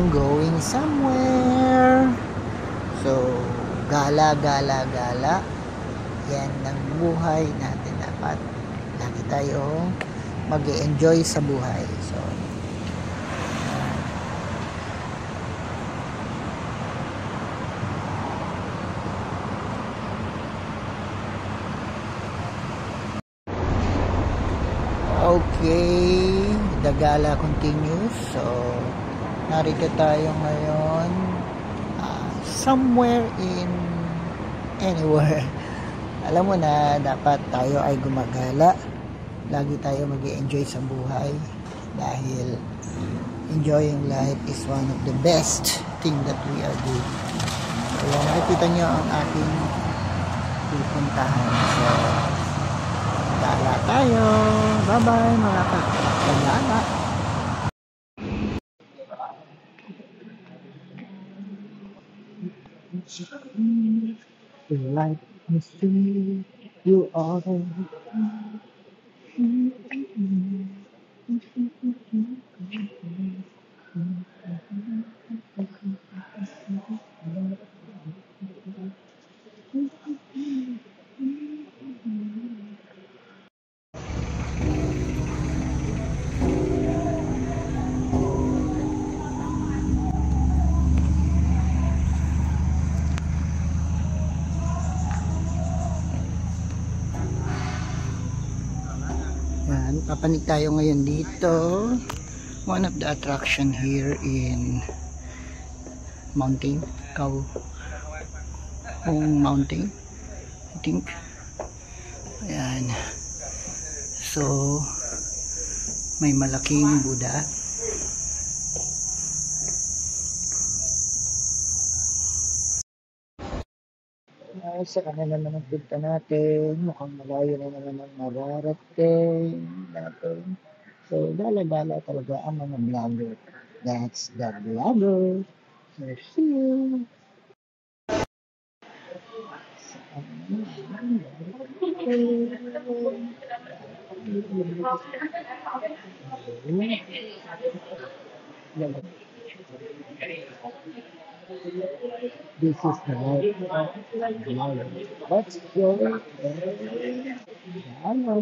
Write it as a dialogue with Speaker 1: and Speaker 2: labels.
Speaker 1: I'm going somewhere. So, gala, gala, gala. Yan ang buhay natin. Dapat lagi tayong mag-enjoy sa buhay. So, okay, the gala continues. So, narito tayo ngayon somewhere in anywhere. Alam mo na dapat tayo ay gumagala. Lagi tayo mag-enjoy sa buhay dahil enjoying life is one of the best thing that we are doing. Kaya nakikita nyo ang aking pupuntahan. So, gala tayo. Bye-bye mga kagala. Life is sweet, you are yan, papanik tayo ngayon dito. One of the attraction here in Mountain Kau Mountain, I think. Ayan. So, may malaking Buddha. Sa kanila naman punta natin. Mukhang malayo na naman ang mararating natin. So, gala-gala talaga ang mga vlogger. That's the vlogger. See you. This is the life of vlogger. Let's go. Hello.